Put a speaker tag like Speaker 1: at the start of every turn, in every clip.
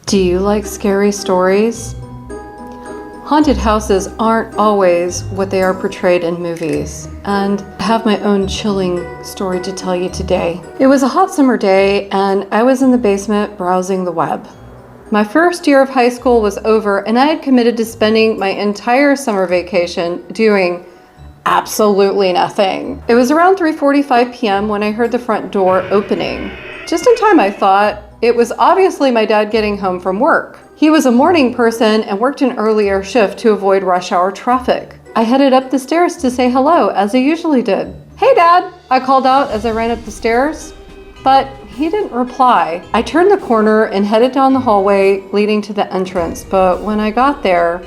Speaker 1: Do you like scary stories? Haunted houses aren't always what they are portrayed in movies, and I have my own chilling story to tell you today. It was a hot summer day, and I was in the basement browsing the web. My first year of high school was over, and I had committed to spending my entire summer vacation doing absolutely nothing. It was around 3:45 p.m. when I heard the front door opening. Just in time, I thought. It was obviously my dad getting home from work. He was a morning person and worked an earlier shift to avoid rush hour traffic. I headed up the stairs to say hello, as I usually did. "Hey, Dad," I called out as I ran up the stairs, but he didn't reply. I turned the corner and headed down the hallway leading to the entrance, but when I got there,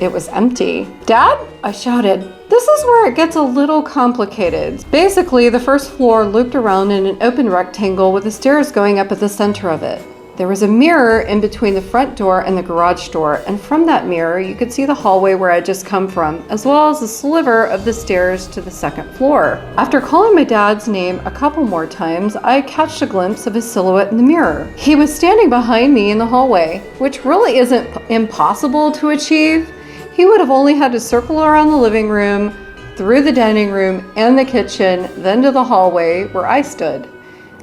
Speaker 1: it was empty. "Dad?" I shouted. This is where it gets a little complicated. Basically, the first floor looped around in an open rectangle with the stairs going up at the center of it. There was a mirror in between the front door and the garage door, and from that mirror, you could see the hallway where I'd just come from, as well as a sliver of the stairs to the second floor. After calling my dad's name a couple more times, I catched a glimpse of his silhouette in the mirror. He was standing behind me in the hallway, which really isn't impossible to achieve. He would have only had to circle around the living room, through the dining room and the kitchen, then to the hallway where I stood.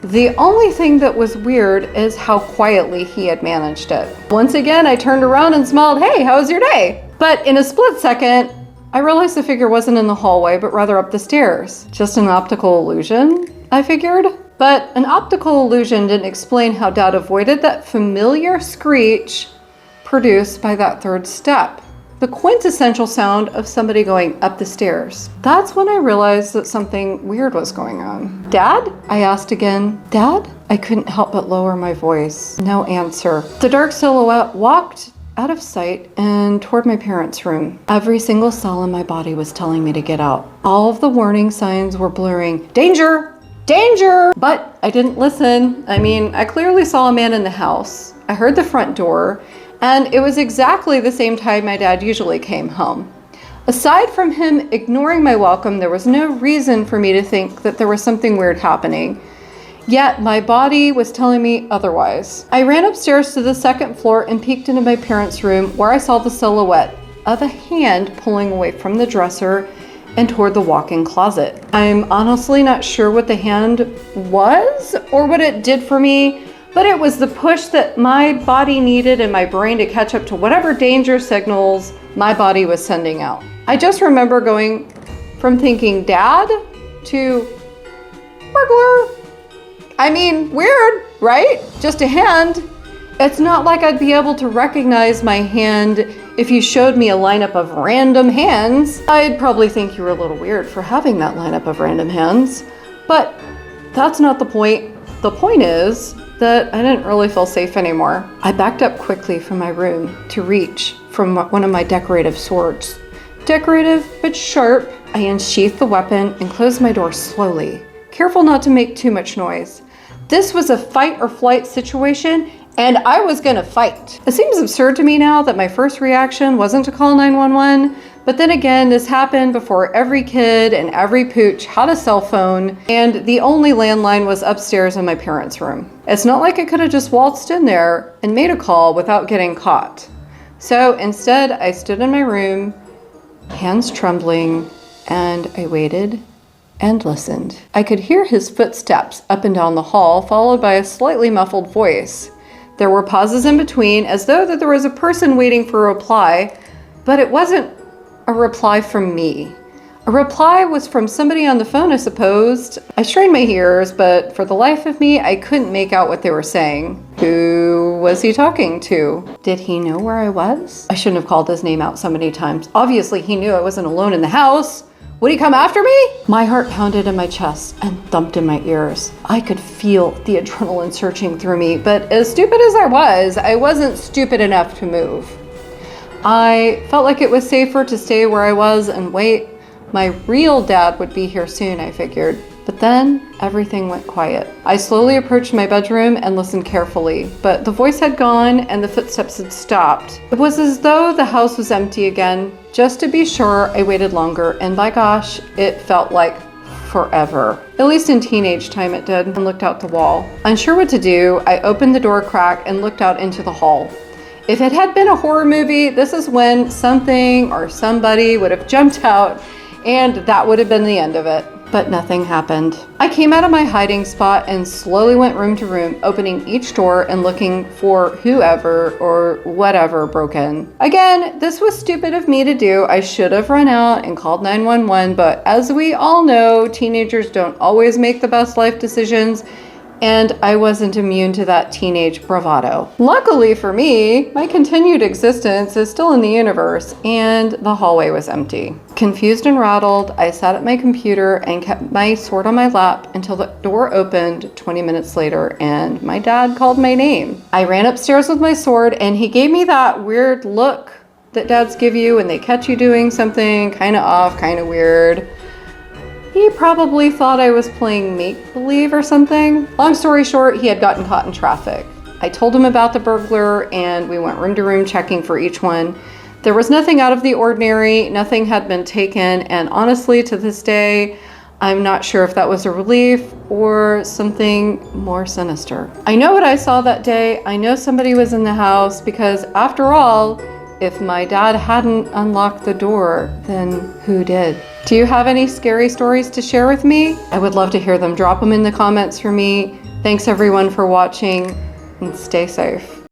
Speaker 1: The only thing that was weird is how quietly he had managed it. Once again, I turned around and smiled, "Hey, how was your day?" But in a split second, I realized the figure wasn't in the hallway, but rather up the stairs. Just an optical illusion, I figured. But an optical illusion didn't explain how Dad avoided that familiar screech produced by that third step. The quintessential sound of somebody going up the stairs. That's when I realized that something weird was going on. "Dad?" I asked again. "Dad?" I couldn't help but lower my voice. No answer. The dark silhouette walked out of sight and toward my parents' room. Every single cell in my body was telling me to get out. All of the warning signs were blaring, "Danger! Danger!" But I didn't listen. I clearly saw a man in the house. I heard the front door, and it was exactly the same time my dad usually came home. Aside from him ignoring my welcome, there was no reason for me to think that there was something weird happening. Yet my body was telling me otherwise. I ran upstairs to the second floor and peeked into my parents' room, where I saw the silhouette of a hand pulling away from the dresser and toward the walk-in closet. I'm honestly not sure what the hand was or what it did for me, but it was the push that my body needed and my brain to catch up to whatever danger signals my body was sending out. I just remember going from thinking Dad to burglar. Weird, right? Just a hand. It's not like I'd be able to recognize my hand if you showed me a lineup of random hands. I'd probably think you were a little weird for having that lineup of random hands, but that's not the point. The point is that I didn't really feel safe anymore. I backed up quickly from my room to reach from one of my decorative swords. Decorative, but sharp. I unsheathed the weapon and closed my door slowly, careful not to make too much noise. This was a fight or flight situation, and I was gonna fight. It seems absurd to me now that my first reaction wasn't to call 911, but then again, this happened before every kid and every pooch had a cell phone, and the only landline was upstairs in my parents' room. It's not like I could have just waltzed in there and made a call without getting caught. So instead, I stood in my room, hands trembling, and I waited and listened. I could hear his footsteps up and down the hall, followed by a slightly muffled voice. There were pauses in between, as though that there was a person waiting for a reply, but it wasn't a reply from me. A reply was from somebody on the phone, I supposed. I strained my ears, but for the life of me, I couldn't make out what they were saying. Who was he talking to? Did he know where I was? I shouldn't have called his name out so many times. Obviously, he knew I wasn't alone in the house. Would he come after me? My heart pounded in my chest and thumped in my ears. I could feel the adrenaline surging through me, but as stupid as I wasn't stupid enough to move. I felt like it was safer to stay where I was and wait. My real dad would be here soon, I figured. But then everything went quiet. I slowly approached my bedroom and listened carefully, but the voice had gone and the footsteps had stopped. It was as though the house was empty again. Just to be sure, I waited longer, and by gosh, it felt like forever. At least in teenage time it did, and looked out the wall. Unsure what to do, I opened the door crack and looked out into the hall. If it had been a horror movie, this is when something or somebody would have jumped out and that would have been the end of it. But nothing happened. I came out of my hiding spot and slowly went room to room, opening each door and looking for whoever or whatever broke in. Again, this was stupid of me to do. I should have run out and called 911, but as we all know, teenagers don't always make the best life decisions, and I wasn't immune to that teenage bravado. Luckily for me, my continued existence is still in the universe, and the hallway was empty. Confused and rattled, I sat at my computer and kept my sword on my lap until the door opened 20 minutes later and my dad called my name. I ran upstairs with my sword and he gave me that weird look that dads give you when they catch you doing something kind of off, kind of weird. He probably thought I was playing make-believe or something. Long story short, he had gotten caught in traffic. I told him about the burglar and we went room to room checking for each one. There was nothing out of the ordinary, nothing had been taken, and honestly, to this day, I'm not sure if that was a relief or something more sinister. I know what I saw that day. I know somebody was in the house because after all, if my dad hadn't unlocked the door, then who did? Do you have any scary stories to share with me? I would love to hear them. Drop them in the comments for me. Thanks everyone for watching and stay safe.